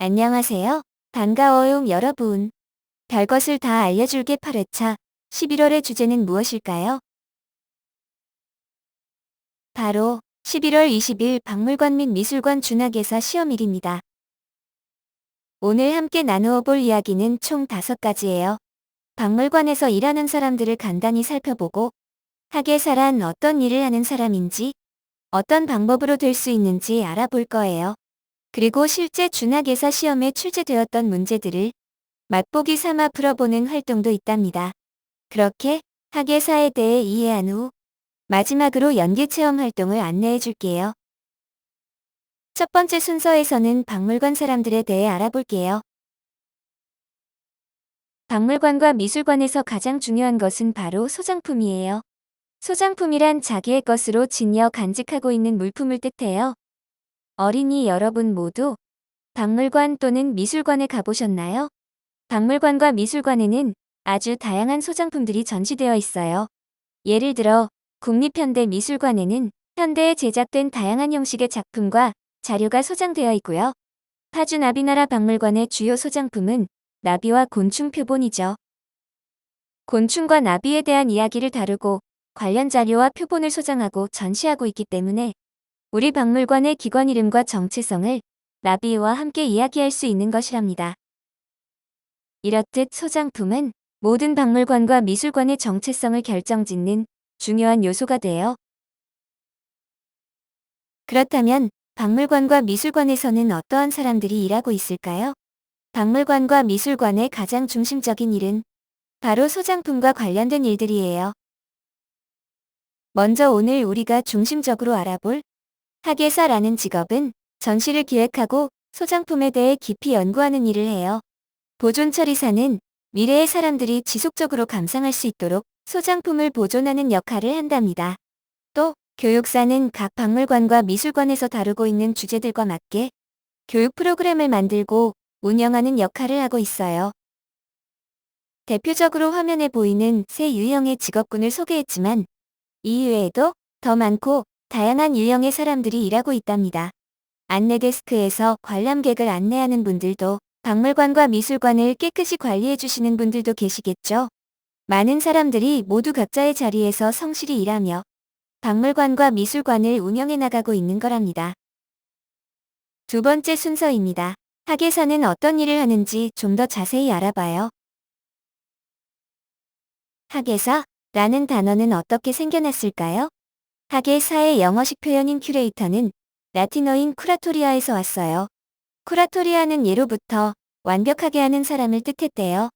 안녕하세요. 반가워요, 여러분. 별것을 다 알려줄게 8회차 11월의 주제는 무엇일까요? 바로 11월 20일 박물관 및 미술관 준학예사 시험일입니다. 오늘 함께 나누어 볼 이야기는 총 5가지예요. 박물관에서 일하는 사람들을 간단히 살펴보고 학예사란 어떤 일을 하는 사람인지, 어떤 방법으로 될 수 있는지 알아볼 거예요. 그리고 실제 준학예사 시험에 출제되었던 문제들을 맛보기 삼아 풀어보는 활동도 있답니다. 그렇게 학예사에 대해 이해한 후 마지막으로 연기체험 활동을 안내해 줄게요. 첫 번째 순서에서는 박물관 사람들에 대해 알아볼게요. 박물관과 미술관에서 가장 중요한 것은 바로 소장품이에요. 소장품이란 자기의 것으로 지녀 간직하고 있는 물품을 뜻해요. 어린이 여러분 모두 박물관 또는 미술관에 가보셨나요? 박물관과 미술관에는 아주 다양한 소장품들이 전시되어 있어요. 예를 들어 국립현대미술관에는 현대에 제작된 다양한 형식의 작품과 자료가 소장되어 있고요. 파주 나비나라 박물관의 주요 소장품은 나비와 곤충 표본이죠. 곤충과 나비에 대한 이야기를 다루고 관련 자료와 표본을 소장하고 전시하고 있기 때문에 우리 박물관의 기관 이름과 정체성을 나비와 함께 이야기할 수 있는 것이랍니다. 이렇듯 소장품은 모든 박물관과 미술관의 정체성을 결정짓는 중요한 요소가 돼요. 그렇다면 박물관과 미술관에서는 어떠한 사람들이 일하고 있을까요? 박물관과 미술관의 가장 중심적인 일은 바로 소장품과 관련된 일들이에요. 먼저 오늘 우리가 중심적으로 알아볼 학예사라는 직업은 전시를 기획하고 소장품에 대해 깊이 연구하는 일을 해요. 보존처리사는 미래의 사람들이 지속적으로 감상할 수 있도록 소장품을 보존하는 역할을 한답니다. 또 교육사는 각 박물관과 미술관에서 다루고 있는 주제들과 맞게 교육 프로그램을 만들고 운영하는 역할을 하고 있어요. 대표적으로 화면에 보이는 세 유형의 직업군을 소개했지만 이 외에도 더 많고 다양한 유형의 사람들이 일하고 있답니다. 안내데스크에서 관람객을 안내하는 분들도, 박물관과 미술관을 깨끗이 관리해 주시는 분들도 계시겠죠. 많은 사람들이 모두 각자의 자리에서 성실히 일하며 박물관과 미술관을 운영해 나가고 있는 거랍니다. 두 번째 순서입니다. 학예사는 어떤 일을 하는지 좀 더 자세히 알아봐요. 학예사라는 단어는 어떻게 생겨났을까요? 학예사의 영어식 표현인 큐레이터는 라틴어인 쿠라토리아에서 왔어요. 쿠라토리아는 예로부터 완벽하게 하는 사람을 뜻했대요.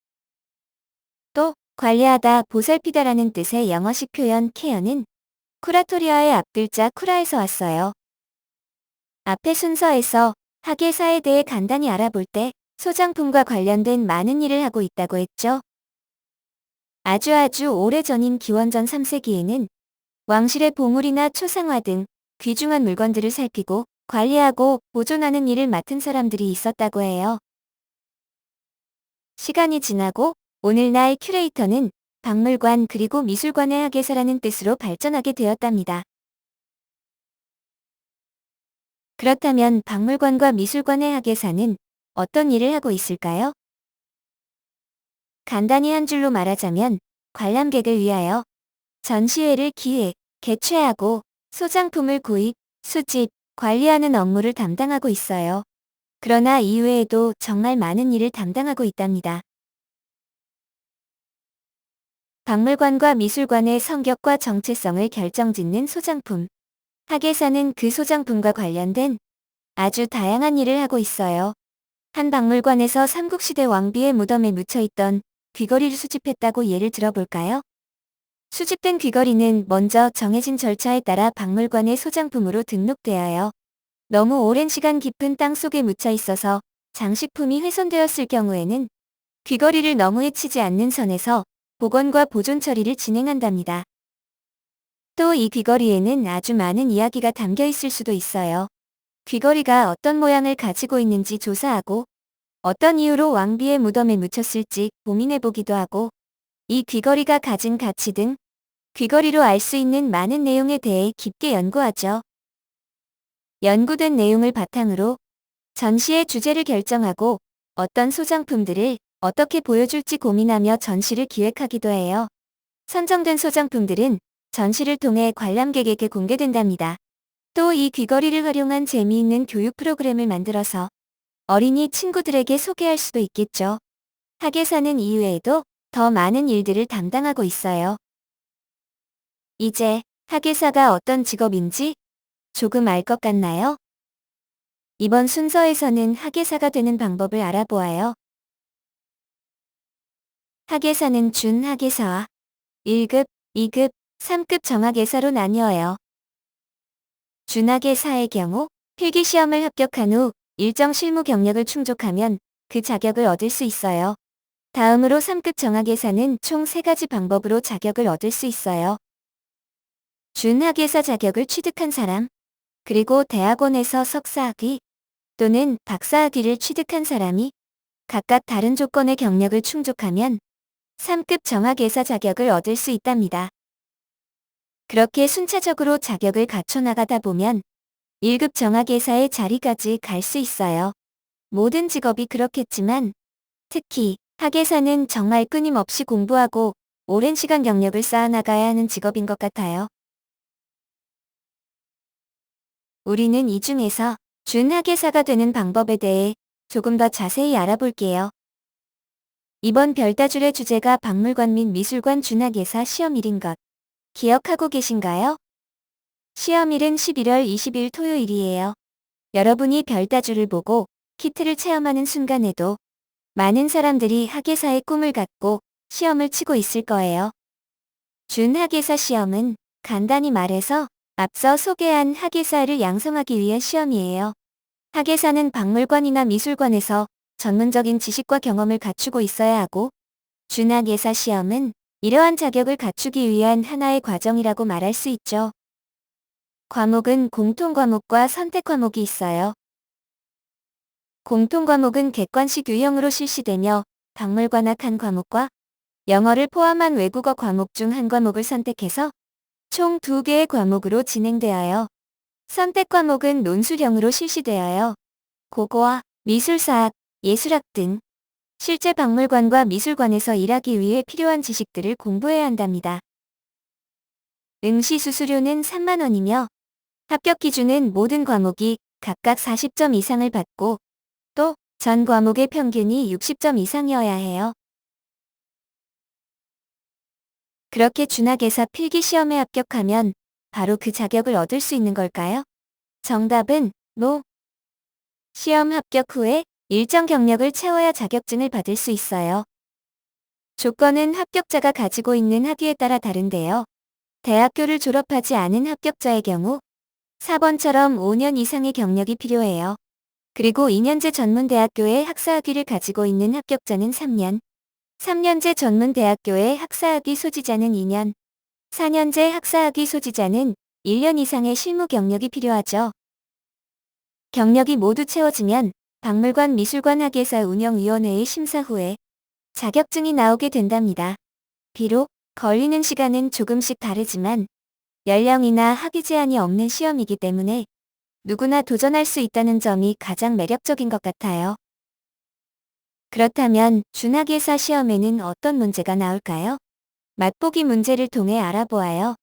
또 관리하다, 보살피다라는 뜻의 영어식 표현 케어는 쿠라토리아의 앞글자 쿠라에서 왔어요. 앞의 순서에서 학예사에 대해 간단히 알아볼 때 소장품과 관련된 많은 일을 하고 있다고 했죠. 아주 오래전인 기원전 3세기에는 왕실의 보물이나 초상화 등 귀중한 물건들을 살피고 관리하고 보존하는 일을 맡은 사람들이 있었다고 해요. 시간이 지나고 오늘날 큐레이터는 박물관 그리고 미술관의 학예사라는 뜻으로 발전하게 되었답니다. 그렇다면 박물관과 미술관의 학예사는 어떤 일을 하고 있을까요? 간단히 한 줄로 말하자면 관람객을 위하여 전시회를 기획, 개최하고 소장품을 구입, 수집, 관리하는 업무를 담당하고 있어요. 그러나 이외에도 정말 많은 일을 담당하고 있답니다. 박물관과 미술관의 성격과 정체성을 결정짓는 소장품. 학예사는 그 소장품과 관련된 아주 다양한 일을 하고 있어요. 한 박물관에서 삼국시대 왕비의 무덤에 묻혀있던 귀걸이를 수집했다고 예를 들어볼까요? 수집된 귀걸이는 먼저 정해진 절차에 따라 박물관의 소장품으로 등록되어요. 너무 오랜 시간 깊은 땅 속에 묻혀 있어서 장식품이 훼손되었을 경우에는 귀걸이를 너무 해치지 않는 선에서 복원과 보존 처리를 진행한답니다. 또 이 귀걸이에는 아주 많은 이야기가 담겨 있을 수도 있어요. 귀걸이가 어떤 모양을 가지고 있는지 조사하고 어떤 이유로 왕비의 무덤에 묻혔을지 고민해보기도 하고 이 귀걸이가 가진 가치 등 귀걸이로 알 수 있는 많은 내용에 대해 깊게 연구하죠. 연구된 내용을 바탕으로 전시의 주제를 결정하고 어떤 소장품들을 어떻게 보여줄지 고민하며 전시를 기획하기도 해요. 선정된 소장품들은 전시를 통해 관람객에게 공개된답니다. 또 이 귀걸이를 활용한 재미있는 교육 프로그램을 만들어서 어린이 친구들에게 소개할 수도 있겠죠. 학예사는 이외에도 더 많은 일들을 담당하고 있어요. 이제 학예사가 어떤 직업인지 조금 알 것 같나요? 이번 순서에서는 학예사가 되는 방법을 알아보아요. 학예사는 준학예사와 1급, 2급, 3급 정학예사로 나뉘어요. 준학예사의 경우 필기시험을 합격한 후 일정 실무 경력을 충족하면 그 자격을 얻을 수 있어요. 다음으로 3급 정학예사는 총 3가지 방법으로 자격을 얻을 수 있어요. 준학예사 자격을 취득한 사람, 그리고 대학원에서 석사학위 또는 박사학위를 취득한 사람이 각각 다른 조건의 경력을 충족하면 3급 정학예사 자격을 얻을 수 있답니다. 그렇게 순차적으로 자격을 갖춰나가다 보면 1급 정학예사의 자리까지 갈 수 있어요. 모든 직업이 그렇겠지만 특히 학예사는 정말 끊임없이 공부하고 오랜 시간 경력을 쌓아나가야 하는 직업인 것 같아요. 우리는 이 중에서 준학예사가 되는 방법에 대해 조금 더 자세히 알아볼게요. 이번 별따줄의 주제가 박물관 및 미술관 준학예사 시험일인 것 기억하고 계신가요? 시험일은 11월 20일 토요일이에요. 여러분이 별따줄을 보고 키트를 체험하는 순간에도 많은 사람들이 학예사의 꿈을 갖고 시험을 치고 있을 거예요. 준학예사 시험은 간단히 말해서 앞서 소개한 학예사를 양성하기 위한 시험이에요. 학예사는 박물관이나 미술관에서 전문적인 지식과 경험을 갖추고 있어야 하고, 준학예사 시험은 이러한 자격을 갖추기 위한 하나의 과정이라고 말할 수 있죠. 과목은 공통과목과 선택과목이 있어요. 공통과목은 객관식 유형으로 실시되며 박물관학 한 과목과 영어를 포함한 외국어 과목 중 한 과목을 선택해서 총 2개의 과목으로 진행되어요. 선택 과목은 논술형으로 실시되어요. 국어와 미술사학, 예술학 등 실제 박물관과 미술관에서 일하기 위해 필요한 지식들을 공부해야 한답니다. 응시 수수료는 3만 원이며 합격 기준은 모든 과목이 각각 40점 이상을 받고 또 전 과목의 평균이 60점 이상이어야 해요. 그렇게 준학예사 필기시험에 합격하면 바로 그 자격을 얻을 수 있는 걸까요? 정답은 NO. 시험 합격 후에 일정 경력을 채워야 자격증을 받을 수 있어요. 조건은 합격자가 가지고 있는 학위에 따라 다른데요. 대학교를 졸업하지 않은 합격자의 경우 4번처럼 5년 이상의 경력이 필요해요. 그리고 2년제 전문대학교의 학사학위를 가지고 있는 합격자는 3년, 3년제 전문대학교의 학사학위 소지자는 2년, 4년제 학사학위 소지자는 1년 이상의 실무 경력이 필요하죠. 경력이 모두 채워지면 박물관 미술관 학예사 운영위원회의 심사 후에 자격증이 나오게 된답니다. 비록 걸리는 시간은 조금씩 다르지만 연령이나 학위 제한이 없는 시험이기 때문에 누구나 도전할 수 있다는 점이 가장 매력적인 것 같아요. 그렇다면 준학예사 시험에는 어떤 문제가 나올까요? 맛보기 문제를 통해 알아보아요.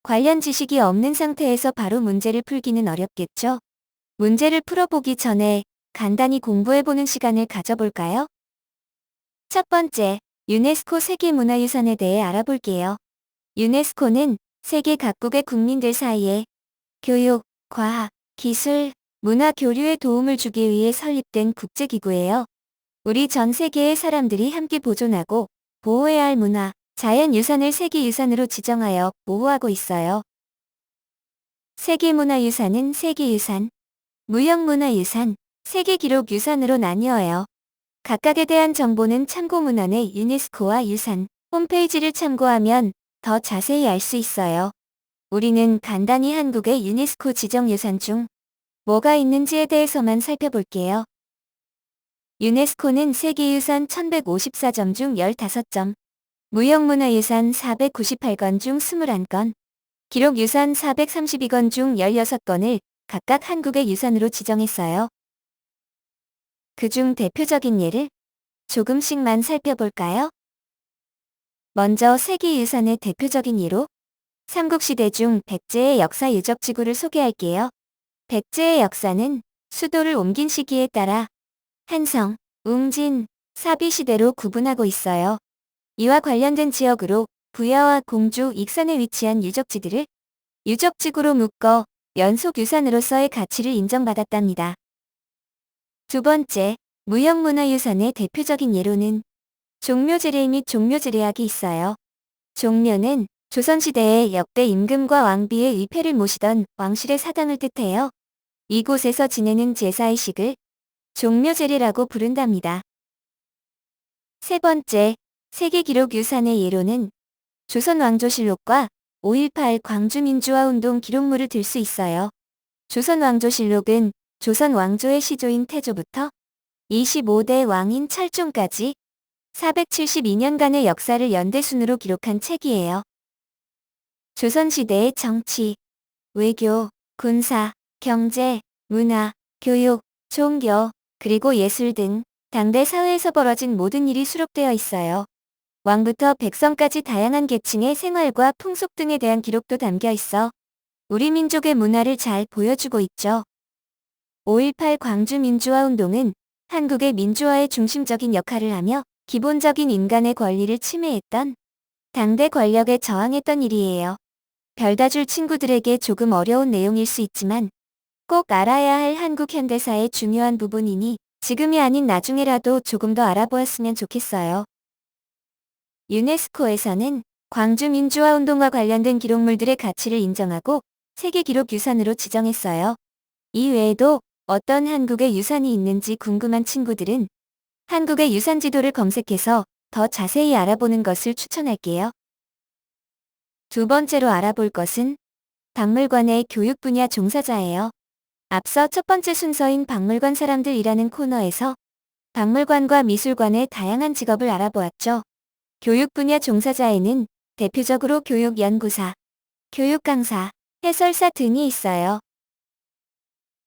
관련 지식이 없는 상태에서 바로 문제를 풀기는 어렵겠죠? 문제를 풀어보기 전에 간단히 공부해보는 시간을 가져볼까요? 첫 번째, 유네스코 세계문화유산에 대해 알아볼게요. 유네스코는 세계 각국의 국민들 사이에 교육, 과학, 기술, 문화 교류에 도움을 주기 위해 설립된 국제기구예요. 우리 전 세계의 사람들이 함께 보존하고 보호해야 할 문화, 자연유산을 세계유산으로 지정하여 보호하고 있어요. 세계문화유산은 세계유산, 무형문화유산, 세계기록유산으로 나뉘어요. 각각에 대한 정보는 참고문헌의 유네스코와 유산 홈페이지를 참고하면 더 자세히 알 수 있어요. 우리는 간단히 한국의 유네스코 지정유산 중 뭐가 있는지에 대해서만 살펴볼게요. 유네스코는 세계유산 1154점 중 15점, 무형문화유산 498건 중 21건, 기록유산 432건 중 16건을 각각 한국의 유산으로 지정했어요. 그중 대표적인 예를 조금씩만 살펴볼까요? 먼저 세계유산의 대표적인 예로 삼국시대 중 백제의 역사 유적지구를 소개할게요. 백제의 역사는 수도를 옮긴 시기에 따라 한성, 웅진, 사비시대로 구분하고 있어요. 이와 관련된 지역으로 부여와 공주, 익산에 위치한 유적지들을 유적지구로 묶어 연속유산으로서의 가치를 인정받았답니다. 두 번째, 무형문화유산의 대표적인 예로는 종묘제례 및 종묘제례학이 있어요. 종묘는 조선시대의 역대 임금과 왕비의 위패를 모시던 왕실의 사당을 뜻해요. 이곳에서 지내는 제사의식을 종묘제례라고 부른답니다. 세 번째, 세계기록유산의 예로는 조선왕조실록과 5.18 광주민주화운동 기록물을 들 수 있어요. 조선왕조실록은 조선 왕조의 시조인 태조부터 25대 왕인 철종까지 472년간의 역사를 연대순으로 기록한 책이에요. 조선시대의 정치, 외교, 군사, 경제, 문화, 교육, 종교, 그리고 예술 등 당대 사회에서 벌어진 모든 일이 수록되어 있어요. 왕부터 백성까지 다양한 계층의 생활과 풍속 등에 대한 기록도 담겨 있어 우리 민족의 문화를 잘 보여주고 있죠. 5.18 광주민주화운동은 한국의 민주화의 중심적인 역할을 하며 기본적인 인간의 권리를 침해했던 당대 권력에 저항했던 일이에요. 별다줄 친구들에게 조금 어려운 내용일 수 있지만 꼭 알아야 할 한국 현대사의 중요한 부분이니 지금이 아닌 나중에라도 조금 더 알아보았으면 좋겠어요. 유네스코에서는 광주민주화운동과 관련된 기록물들의 가치를 인정하고 세계기록유산으로 지정했어요. 이 외에도 어떤 한국의 유산이 있는지 궁금한 친구들은 한국의 유산 지도를 검색해서 더 자세히 알아보는 것을 추천할게요. 두 번째로 알아볼 것은 박물관의 교육 분야 종사자예요. 앞서 첫 번째 순서인 박물관 사람들이라는 코너에서 박물관과 미술관의 다양한 직업을 알아보았죠. 교육 분야 종사자에는 대표적으로 교육연구사, 교육강사, 해설사 등이 있어요.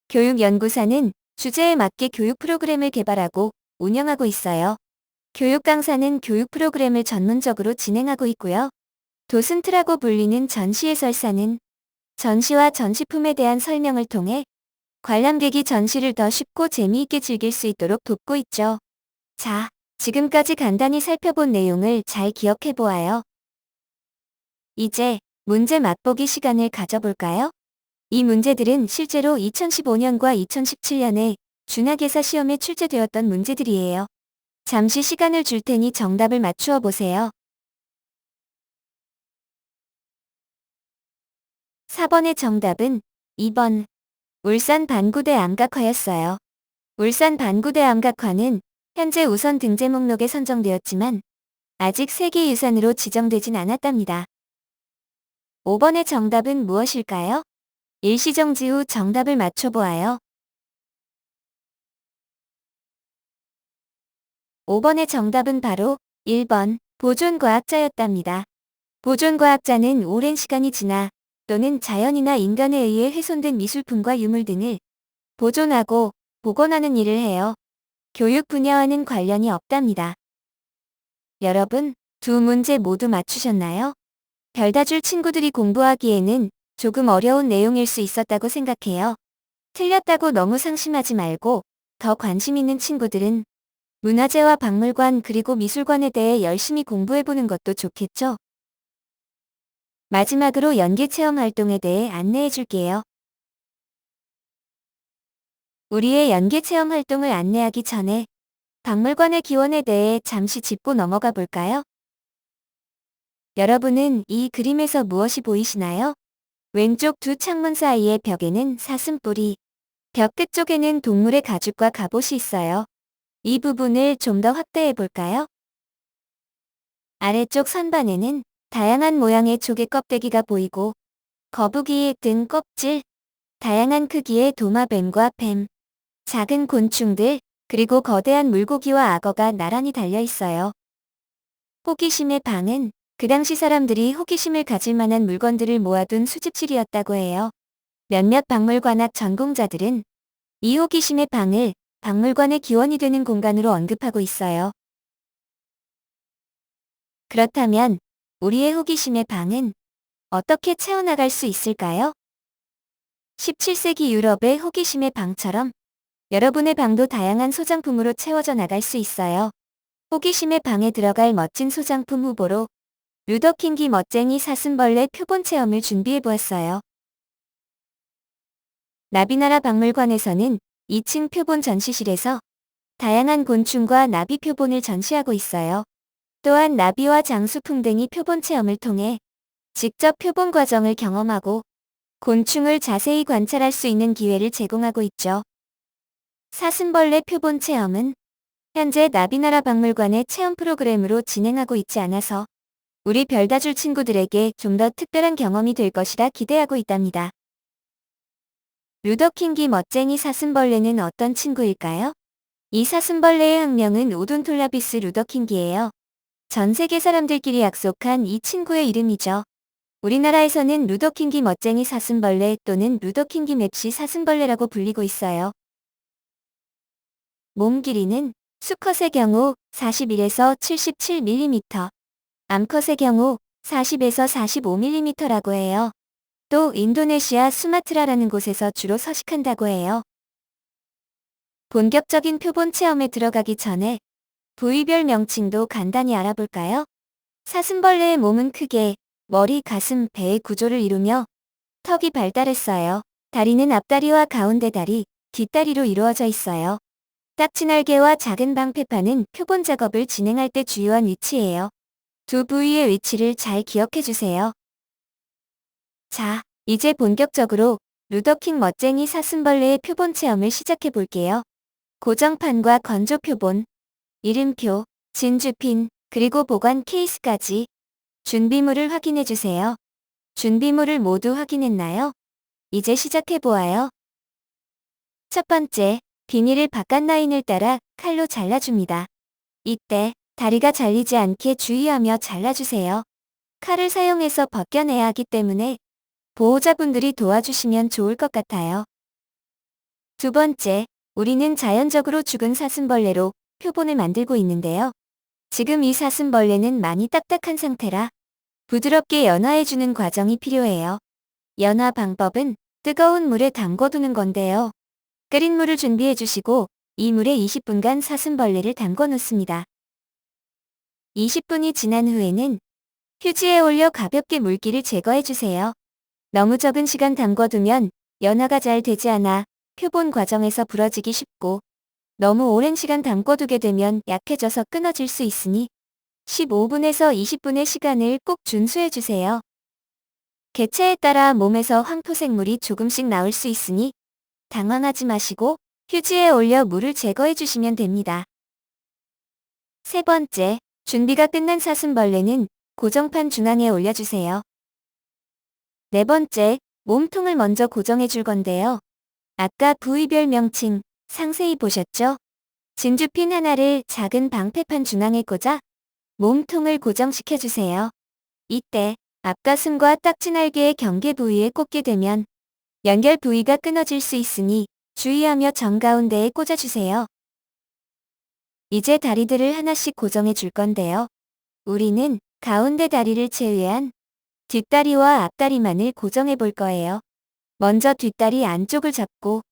교육연구사는 주제에 맞게 교육 프로그램을 개발하고 운영하고 있어요. 교육강사는 교육 프로그램을 전문적으로 진행하고 있고요. 도슨트라고 불리는 전시해설사는 전시와 전시품에 대한 설명을 통해 관람객이 전시를 더 쉽고 재미있게 즐길 수 있도록 돕고 있죠. 자, 지금까지 간단히 살펴본 내용을 잘 기억해 보아요. 이제 문제 맛보기 시간을 가져볼까요? 이 문제들은 실제로 2015년과 2017년에 준학예사 시험에 출제되었던 문제들이에요. 잠시 시간을 줄 테니 정답을 맞추어 보세요. 4번의 정답은 2번 울산 반구대 암각화였어요. 울산 반구대 암각화는 현재 우선 등재 목록에 선정되었지만 아직 세계유산으로 지정되진 않았답니다. 5번의 정답은 무엇일까요? 일시정지 후 정답을 맞춰보아요. 5번의 정답은 바로 1번 보존과학자였답니다. 보존과학자는 오랜 시간이 지나 또는 자연이나 인간에 의해 훼손된 미술품과 유물 등을 보존하고 복원하는 일을 해요. 교육 분야와는 관련이 없답니다. 여러분, 두 문제 모두 맞추셨나요? 별다줄 친구들이 공부하기에는 조금 어려운 내용일 수 있었다고 생각해요. 틀렸다고 너무 상심하지 말고 더 관심 있는 친구들은 문화재와 박물관 그리고 미술관에 대해 열심히 공부해보는 것도 좋겠죠? 마지막으로 연계체험 활동에 대해 안내해 줄게요. 우리의 연계체험 활동을 안내하기 전에 박물관의 기원에 대해 잠시 짚고 넘어가 볼까요? 여러분은 이 그림에서 무엇이 보이시나요? 왼쪽 두 창문 사이의 벽에는 사슴뿔이, 벽 끝쪽에는 동물의 가죽과 갑옷이 있어요. 이 부분을 좀 더 확대해 볼까요? 아래쪽 선반에는 다양한 모양의 조개 껍데기가 보이고 거북이 등 껍질, 다양한 크기의 도마뱀과 뱀, 작은 곤충들, 그리고 거대한 물고기와 악어가 나란히 달려 있어요. 호기심의 방은 그 당시 사람들이 호기심을 가질 만한 물건들을 모아둔 수집실이었다고 해요. 몇몇 박물관학 전공자들은 이 호기심의 방을 박물관의 기원이 되는 공간으로 언급하고 있어요. 그렇다면 우리의 호기심의 방은 어떻게 채워나갈 수 있을까요? 17세기 유럽의 호기심의 방처럼 여러분의 방도 다양한 소장품으로 채워져 나갈 수 있어요. 호기심의 방에 들어갈 멋진 소장품 후보로 루더킹기 멋쟁이 사슴벌레 표본 체험을 준비해 보았어요. 나비나라 박물관에서는 2층 표본 전시실에서 다양한 곤충과 나비 표본을 전시하고 있어요. 또한 나비와 장수풍뎅이 표본 체험을 통해 직접 표본 과정을 경험하고 곤충을 자세히 관찰할 수 있는 기회를 제공하고 있죠. 사슴벌레 표본 체험은 현재 나비나라 박물관의 체험 프로그램으로 진행하고 있지 않아서 우리 별다줄 친구들에게 좀 더 특별한 경험이 될 것이라 기대하고 있답니다. 루더킹기 멋쟁이 사슴벌레는 어떤 친구일까요? 이 사슴벌레의 학명은 오돈톨라비스 루더킹기예요. 전 세계 사람들끼리 약속한 이 친구의 이름이죠. 우리나라에서는 루더킹기 멋쟁이 사슴벌레 또는 루더킹기 맵시 사슴벌레라고 불리고 있어요. 몸 길이는 수컷의 경우 41에서 77mm, 암컷의 경우 40에서 45mm라고 해요. 또 인도네시아 수마트라라는 곳에서 주로 서식한다고 해요. 본격적인 표본 체험에 들어가기 전에 부위별 명칭도 간단히 알아볼까요? 사슴벌레의 몸은 크게 머리, 가슴, 배의 구조를 이루며 턱이 발달했어요. 다리는 앞다리와 가운데 다리, 뒷다리로 이루어져 있어요. 딱지날개와 작은 방패판은 표본 작업을 진행할 때 주요한 위치예요. 두 부위의 위치를 잘 기억해 주세요. 자, 이제 본격적으로 루더킹 멋쟁이 사슴벌레의 표본 체험을 시작해 볼게요. 고정판과 건조 표본, 이름표, 진주핀, 그리고 보관 케이스까지 준비물을 확인해 주세요. 준비물을 모두 확인했나요? 이제 시작해 보아요. 첫 번째, 비닐을 바깥 라인을 따라 칼로 잘라줍니다. 이때 다리가 잘리지 않게 주의하며 잘라주세요. 칼을 사용해서 벗겨내야 하기 때문에 보호자분들이 도와주시면 좋을 것 같아요. 두 번째, 우리는 자연적으로 죽은 사슴벌레로 표본을 만들고 있는데요. 지금 이 사슴벌레는 많이 딱딱한 상태라 부드럽게 연화해주는 과정이 필요해요. 연화 방법은 뜨거운 물에 담궈두는 건데요. 끓인 물을 준비해주시고 이 물에 20분간 사슴벌레를 담궈 놓습니다. 20분이 지난 후에는 휴지에 올려 가볍게 물기를 제거해주세요. 너무 적은 시간 담궈두면 연화가 잘 되지 않아 표본 과정에서 부러지기 쉽고 너무 오랜 시간 담궈두게 되면 약해져서 끊어질 수 있으니 15분에서 20분의 시간을 꼭 준수해주세요. 개체에 따라 몸에서 황토색물이 조금씩 나올 수 있으니 당황하지 마시고 휴지에 올려 물을 제거해주시면 됩니다. 세 번째, 준비가 끝난 사슴벌레는 고정판 중앙에 올려주세요. 네 번째, 몸통을 먼저 고정해 줄 건데요. 아까 부위별 명칭 상세히 보셨죠? 진주핀 하나를 작은 방패판 중앙에 꽂아 몸통을 고정시켜 주세요. 이때 앞가슴과 딱지날개의 경계 부위에 꽂게 되면 연결 부위가 끊어질 수 있으니 주의하며 정가운데에 꽂아주세요. 이제 다리들을 하나씩 고정해 줄 건데요. 우리는 가운데 다리를 제외한 뒷다리와 앞다리만을 고정해 볼 거예요. 먼저 뒷다리 안쪽을 잡고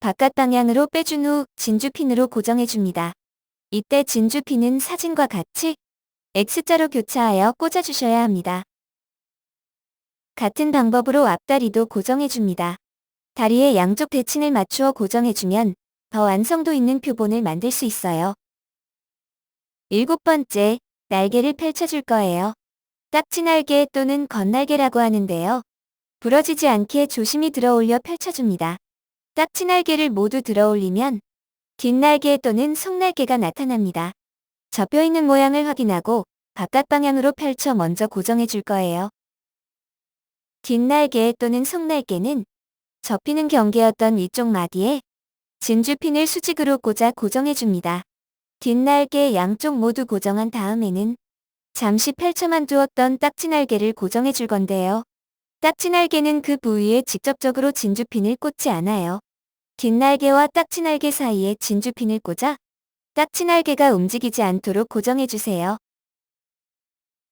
바깥 방향으로 빼준 후 진주핀으로 고정해 줍니다. 이때 진주핀은 사진과 같이 X자로 교차하여 꽂아주셔야 합니다. 같은 방법으로 앞다리도 고정해 줍니다. 다리의 양쪽 대칭을 맞추어 고정해주면 더 완성도 있는 표본을 만들 수 있어요. 7번째, 날개를 펼쳐줄 거예요. 딱지날개 또는 건날개라고 하는데요. 부러지지 않게 조심히 들어올려 펼쳐줍니다. 딱지날개를 모두 들어올리면 뒷날개 또는 속날개가 나타납니다. 접혀있는 모양을 확인하고 바깥 방향으로 펼쳐 먼저 고정해 줄 거예요. 뒷날개 또는 속날개는 접히는 경계였던 위쪽 마디에 진주핀을 수직으로 꽂아 고정해 줍니다. 뒷날개 양쪽 모두 고정한 다음에는 잠시 펼쳐만 두었던 딱지날개를 고정해 줄 건데요. 딱지날개는 그 부위에 직접적으로 진주핀을 꽂지 않아요. 뒷날개와 딱지날개 사이에 진주핀을 꽂아 딱지날개가 움직이지 않도록 고정해주세요.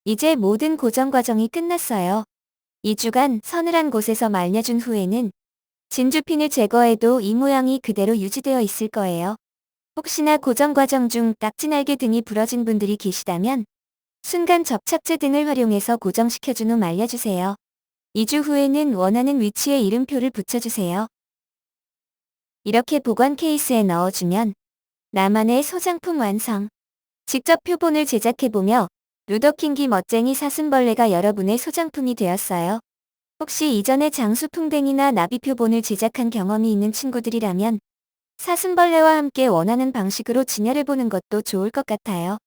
이제 모든 고정 과정이 끝났어요. 2주간 서늘한 곳에서 말려준 후에는 진주핀을 제거해도 이 모양이 그대로 유지되어 있을 거예요. 혹시나 고정 과정 중 딱지날개 등이 부러진 분들이 계시다면 순간 접착제 등을 활용해서 고정시켜준 후 말려주세요. 2주 후에는 원하는 위치에 이름표를 붙여주세요. 이렇게 보관 케이스에 넣어주면 나만의 소장품 완성. 직접 표본을 제작해보며 루더킹기 멋쟁이 사슴벌레가 여러분의 소장품이 되었어요. 혹시 이전에 장수풍뎅이나 나비 표본을 제작한 경험이 있는 친구들이라면 사슴벌레와 함께 원하는 방식으로 진열해보는 것도 좋을 것 같아요.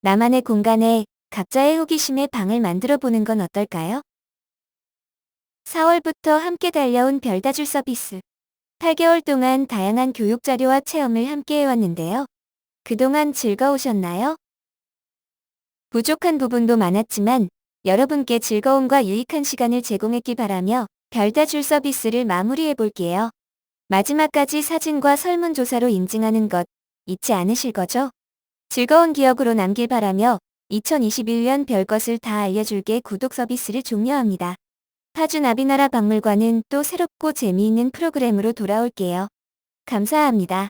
나만의 공간에 각자의 호기심에 방을 만들어보는 건 어떨까요? 4월부터 함께 달려온 별다줄 서비스. 8개월 동안 다양한 교육 자료와 체험을 함께 해왔는데요. 그동안 즐거우셨나요? 부족한 부분도 많았지만 여러분께 즐거움과 유익한 시간을 제공했길 바라며 별다줄 서비스를 마무리해 볼게요. 마지막까지 사진과 설문조사로 인증하는 것 잊지 않으실 거죠? 즐거운 기억으로 남길 바라며 2021년 별것을 다 알려줄게 구독 서비스를 종료합니다. 파주 나비나라 박물관은 또 새롭고 재미있는 프로그램으로 돌아올게요. 감사합니다.